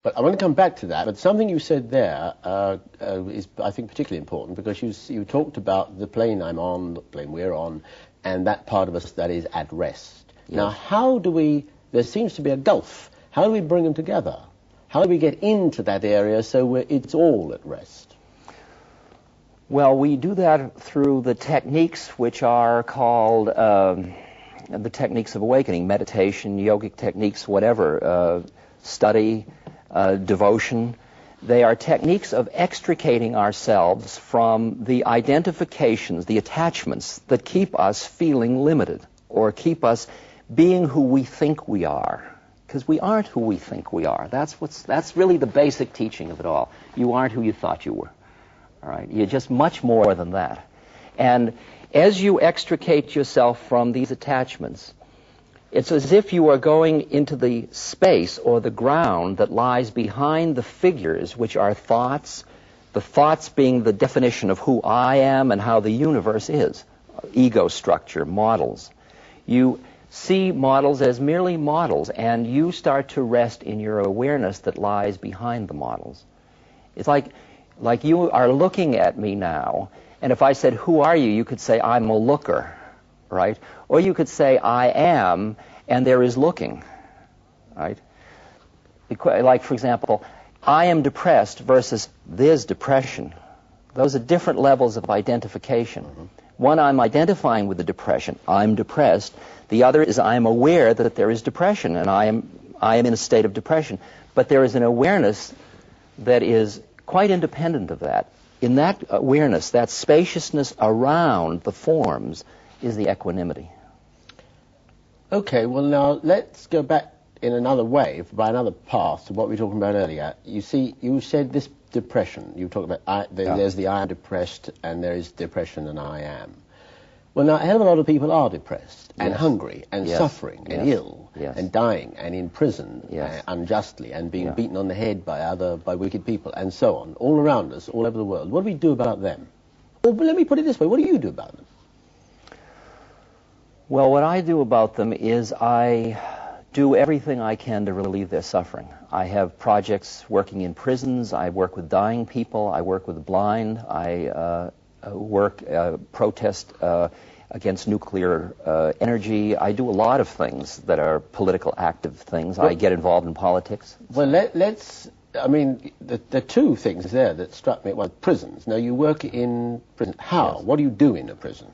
But I want to come back to that. But something you said there is, I think, particularly important, because you talked about the plane I'm on, the plane we're on, and that part of us that is at rest. Yes. Now, how do we, there seems to be a gulf, how do we bring them together? How do we get into that area so it's all at rest? Well, we do that through the techniques which are called the techniques of awakening, meditation, yogic techniques, whatever, study, devotion. They are techniques of extricating ourselves from the identifications, the attachments that keep us feeling limited or keep us being who we think we are. Because we aren't who we think we are. That's really the basic teaching of it all. You aren't who you thought you were. All right? You're just much more than that. And as you extricate yourself from these attachments, it's as if you are going into the space or the ground that lies behind the figures, which are thoughts, the thoughts being the definition of who I am and how the universe is, ego structure, models. You see models as merely models, and you start to rest in your awareness that lies behind the models. It's like you are looking at me now, and if I said, who are you? You could say, I'm a looker, right? Or you could say, I am, and there is looking, right? Like, for example, I am depressed versus there's depression. Those are different levels of identification. Mm-hmm. One, I'm identifying with the depression. I'm depressed. The other is I'm aware that there is depression, and I am in a state of depression. But there is an awareness that is quite independent of that. In that awareness, that spaciousness around the forms is the equanimity. Okay, well now let's go back in another way, by another path, to what we were talking about earlier. You see, you said this depression. You talked about there's the I am depressed, and there is depression and I am. Well, now a hell of a lot of people are depressed and hungry and suffering and ill and dying and in prison unjustly and being beaten on the head by wicked people and so on, all around us, all over the world. What do we do about them? Or let me put it this way: what do you do about them? Well, what I do about them is I do everything I can to relieve their suffering. I have projects working in prisons. I work with dying people. I work with the blind. I protest against nuclear energy. I do a lot of things that are political active things. Well, I get involved in politics. Well, let's, I mean, the two things there that struck me. Well, prisons. Now, you work in prison. How? Yes. What do you do in a prison?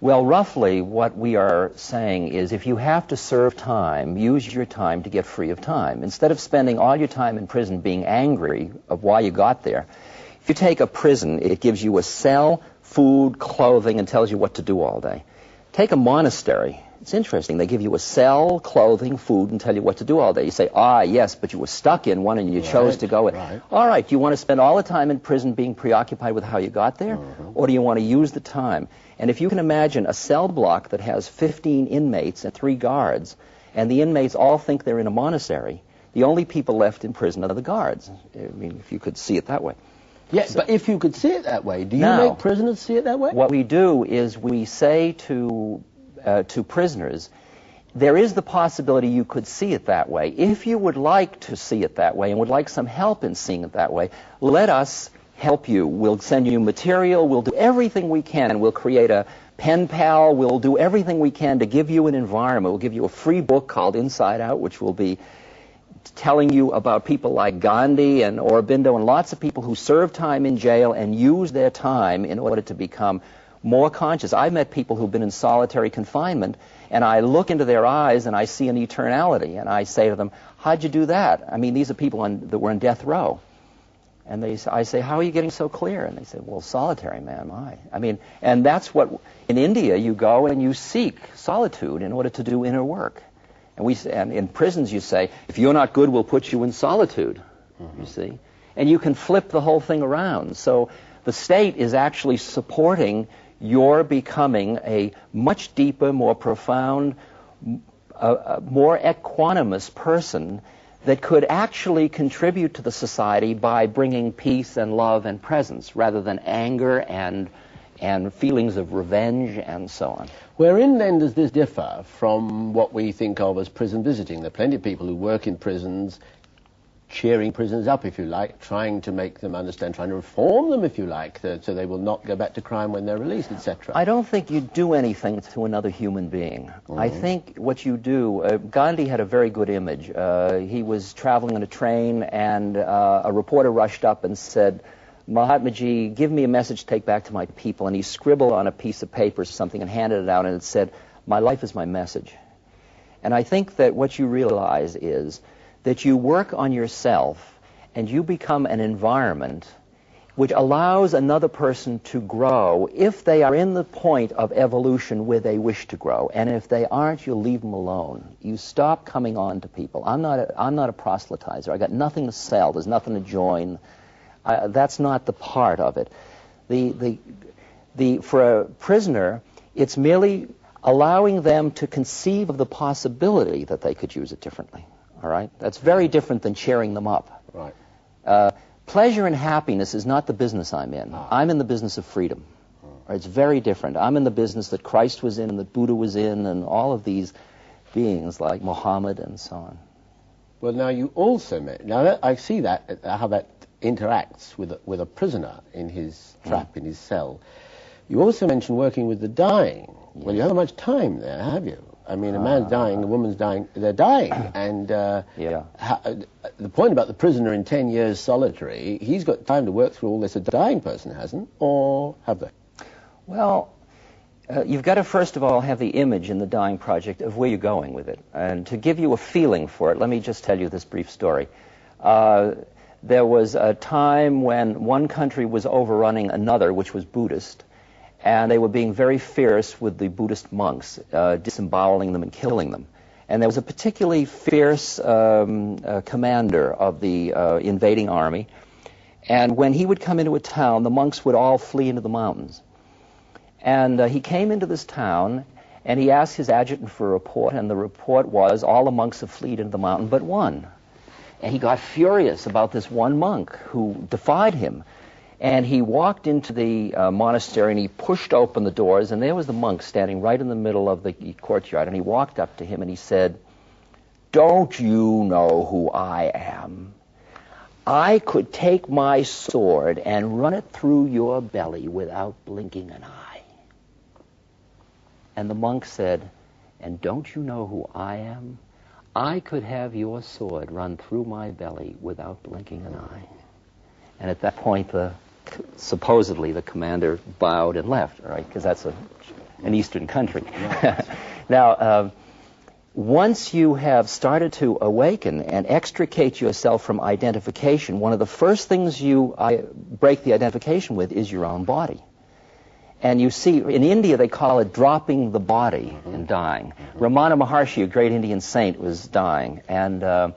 Well, roughly what we are saying is if you have to serve time, use your time to get free of time. Instead of spending all your time in prison being angry of why you got there, if you take a prison, it gives you a cell, food, clothing, and tells you what to do all day. Take a monastery. It's interesting. They give you a cell, clothing, food, and tell you what to do all day. You say, yes, but you were stuck in one and you chose to go in. Right. All right, do you want to spend all the time in prison being preoccupied with how you got there? Or do you want to use the time? And if you can imagine a cell block that has 15 inmates and 3 guards, and the inmates all think they're in a monastery, the only people left in prison are the guards. I mean, if you could see it that way. Yes, so, but if you could see it that way, do you make prisoners see it that way? What we do is we say to prisoners, there is the possibility you could see it that way. If you would like to see it that way and would like some help in seeing it that way, let us help you. We'll send you material. We'll do everything we can. We'll create a pen pal. We'll do everything we can to give you an environment. We'll give you a free book called Inside Out, which will be telling you about people like Gandhi and Aurobindo and lots of people who serve time in jail and use their time in order to become more conscious. I've met people who've been in solitary confinement, and I look into their eyes and I see an eternality, and I say to them, how'd you do that? I mean, these are people that were on death row. And I say, how are you getting so clear? And they say, well, solitary, man, my. I mean, and that's what, in India, you go and you seek solitude in order to do inner work. And in prisons you say, if you're not good, we'll put you in solitude, you see. And you can flip the whole thing around. So the state is actually supporting your becoming a much deeper, more profound, more equanimous person that could actually contribute to the society by bringing peace and love and presence rather than anger and feelings of revenge and so on. Wherein then does this differ from what we think of as prison visiting? There are plenty of people who work in prisons cheering prisoners up, if you like, trying to make them understand, trying to reform them, if you like, so they will not go back to crime when they're released, etc. I don't think you do anything to another human being. I think what you do, Gandhi had a very good image. He was traveling on a train, and a reporter rushed up and said, Mahatmaji, give me a message to take back to my people. And he scribbled on a piece of paper something and handed it out, and it said, my life is my message. And I think that what you realize is that you work on yourself and you become an environment which allows another person to grow if they are in the point of evolution where they wish to grow. And if they aren't, you leave them alone. You stop coming on to people. I'm not a proselytizer. I got nothing to sell. There's nothing to join. That's not the part of it. For a prisoner, it's merely allowing them to conceive of the possibility that they could use it differently. All right? That's very different than cheering them up. Right. Pleasure and happiness is not the business I'm in. I'm in the business of freedom. Right? It's very different. I'm in the business that Christ was in and that Buddha was in and all of these beings like Muhammad and so on. Well, now you also I see that, how that interacts with a prisoner in his trap, in his cell. You also mentioned working with the dying. Yes. Well, you haven't much time there, have you? I mean, a man's dying, a woman's dying, they're dying. And the point about the prisoner in 10 years solitary, he's got time to work through all this. A dying person hasn't, or have they? Well, you've got to first of all have the image in the dying project of where you're going with it. And to give you a feeling for it, let me just tell you this brief story. There was a time when one country was overrunning another, which was Buddhist, and they were being very fierce with the Buddhist monks, disemboweling them and killing them. And there was a particularly fierce commander of the invading army, and when he would come into a town, the monks would all flee into the mountains. And he came into this town, and he asked his adjutant for a report, and the report was, all the monks have fled into the mountain but one. And he got furious about this one monk who defied him. And he walked into the monastery and he pushed open the doors, and there was the monk standing right in the middle of the courtyard. And he walked up to him and he said, "Don't you know who I am? I could take my sword and run it through your belly without blinking an eye." And the monk said, "And don't you know who I am? I could have your sword run through my belly without blinking an eye." And at that point, supposedly the commander bowed and left, right? Because that's an Eastern country. Now, once you have started to awaken and extricate yourself from identification, one of the first things you break the identification with is your own body. And you see, in India, they call it dropping the body in dying. Ramana Maharshi, a great Indian saint, was dying, and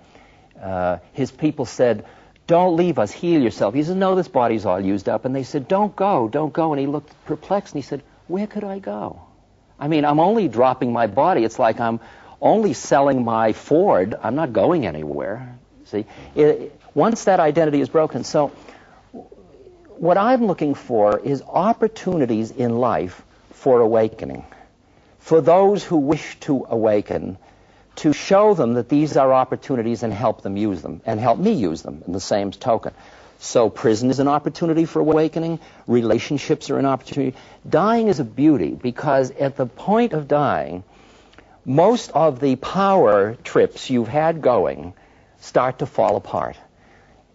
his people said, "Don't leave us, heal yourself." He said, "No, this body's all used up." And they said, don't go. And he looked perplexed, and he said, "Where could I go? I mean, I'm only dropping my body. It's like I'm only selling my Ford. I'm not going anywhere." See, once that identity is broken. So what I'm looking for is opportunities in life for awakening. For those who wish to awaken, to show them that these are opportunities and help them use them, and help me use them in the same token. So prison is an opportunity for awakening. Relationships are an opportunity. Dying is a beauty, because at the point of dying, most of the power trips you've had going start to fall apart.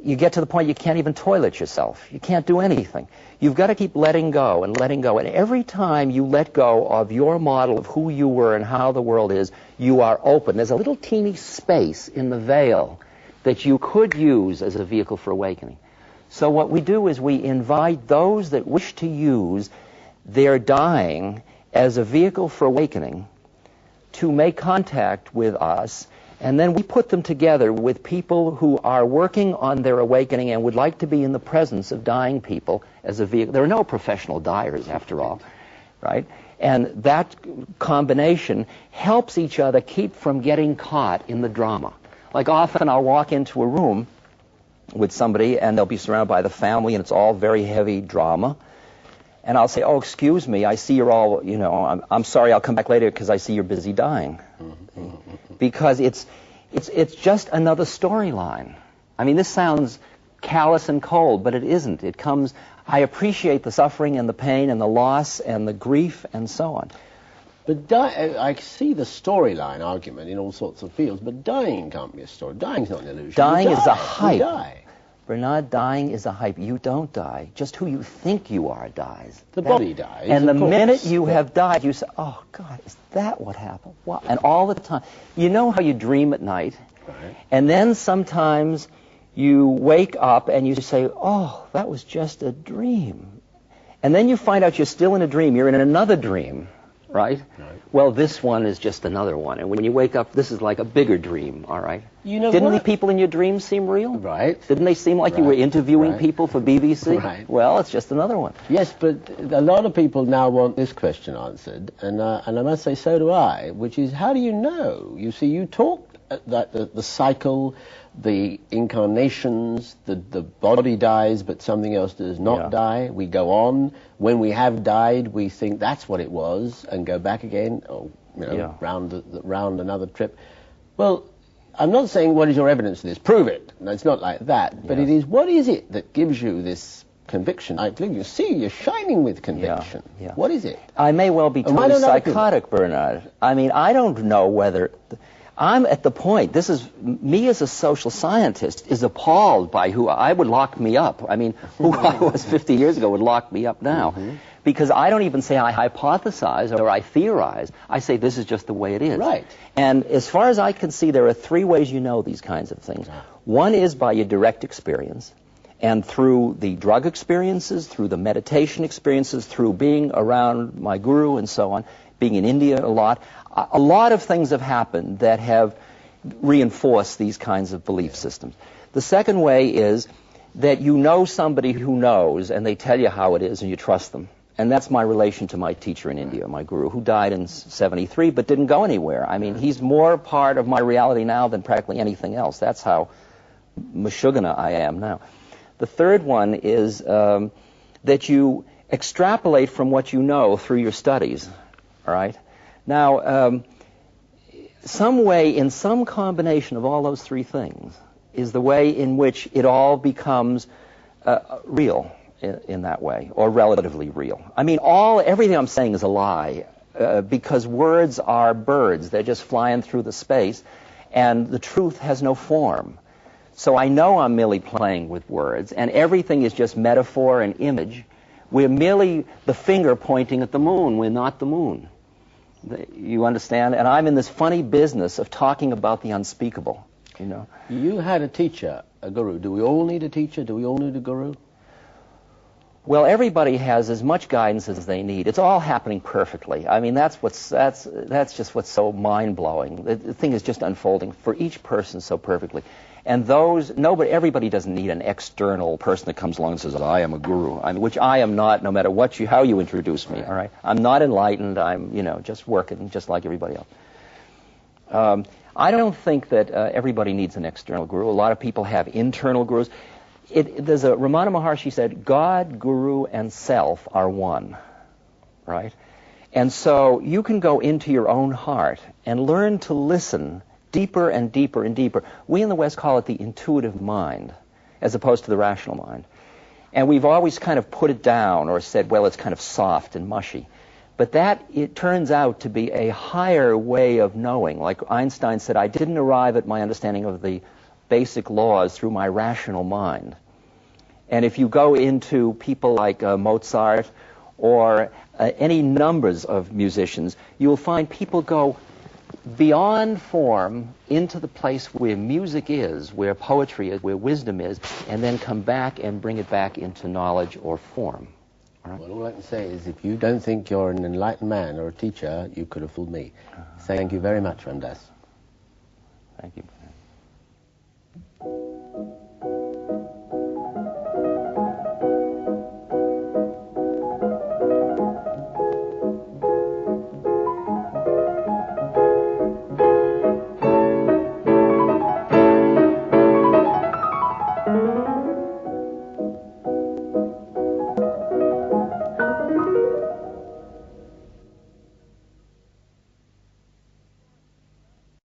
You get to the point you can't even toilet yourself. You can't do anything. You've got to keep letting go and letting go. And every time you let go of your model of who you were and how the world is, you are open. There's a little teeny space in the veil that you could use as a vehicle for awakening. So what we do is we invite those that wish to use their dying as a vehicle for awakening to make contact with us, and then we put them together with people who are working on their awakening and would like to be in the presence of dying people as a vehicle. There are no professional dyers, after all, right? And that combination helps each other keep from getting caught in the drama. Like often I'll walk into a room with somebody and they'll be surrounded by the family and it's all very heavy drama. And I'll say, "Oh, excuse me, I see you're all, I'm sorry, I'll come back later because I see you're busy dying." Because it's just another storyline. I mean, this sounds callous and cold, but it isn't. It comes, I appreciate the suffering and the pain and the loss and the grief and so on. But I see the storyline argument in all sorts of fields, but dying can't be a story. Dying's not an illusion. Dying is a hype. You die. Bernard, dying is a hype. You don't die. Just who you think you are dies. The body dies. And the minute you have died, you say, oh, God, is that what happened? Wow. And all the time. You know how you dream at night? Right. And then sometimes you wake up and you say, oh, that was just a dream. And then you find out you're still in a dream. You're in another dream. Right? Well, this one is just another one. And when you wake up, this is like a bigger dream, all right? You know Didn't what? the people in your dreams seem real? Right. Didn't they seem like you were interviewing people for BBC? Right. Well, it's just another one. Yes, but a lot of people now want this question answered, and I must say so do I, which is, how do you know? You see, you talk that the cycle, the incarnations, the body dies, but something else does not die. We go on. When we have died, we think that's what it was, and go back again, or round another trip. Well, I'm not saying what is your evidence of this. Prove it. No, it's not like that. But it is, what is it that gives you this conviction? I believe you see you're shining with conviction. What is it? I may well be totally psychotic, Bernard. I mean, I don't know whether... I'm at the point, this is, me as a social scientist is appalled by who I would lock me up. I mean, who I was 50 years ago would lock me up now. Because I don't even say I hypothesize or I theorize. I say this is just the way it is. Right. And as far as I can see, there are three ways you know these kinds of things. One is by your direct experience. And through the drug experiences, through the meditation experiences, through being around my guru and so on, being in India a lot of things have happened that have reinforced these kinds of belief systems. The second way is that you know somebody who knows, and they tell you how it is, and you trust them. And that's my relation to my teacher in India, my guru, who died in '73 but didn't go anywhere. I mean, he's more part of my reality now than practically anything else. That's how mashugana I am now. The third one is that you extrapolate from what you know through your studies, all right? Now, some way, in some combination of all those three things, is the way in which it all becomes real in that way, or relatively real. I mean, everything I'm saying is a lie, because words are birds. They're just flying through the space, and the truth has no form. So I know I'm merely playing with words, and everything is just metaphor and image. We're merely the finger pointing at the moon. We're not the moon. You understand? And I'm in this funny business of talking about the unspeakable, you know. You had a teacher, a guru. Do we all need a teacher? Do we all need a guru? Well, everybody has as much guidance as they need. It's all happening perfectly. I mean, that's just what's so mind-blowing. The thing is just unfolding for each person so perfectly. And everybody doesn't need an external person that comes along and says, I am a guru, which I am not, no matter how you introduce me, all right? I'm not enlightened. I'm, just working just like everybody else. I don't think that everybody needs an external guru. A lot of people have internal gurus. There's a Ramana Maharshi said, God, guru, and self are one, right? And so you can go into your own heart and learn to listen deeper and deeper and deeper. We in the West call it the intuitive mind, as opposed to the rational mind. And we've always kind of put it down or said, well, it's kind of soft and mushy. But it turns out to be a higher way of knowing. Like Einstein said, I didn't arrive at my understanding of the basic laws through my rational mind. And if you go into people like Mozart or any numbers of musicians, you'll find people go beyond form into the place where music is, where poetry is, where wisdom is, and then come back and bring it back into knowledge or form. All right? Well, all I can say is if you don't think you're an enlightened man or a teacher, you could have fooled me. Thank you very much, Ramdas. Thank you.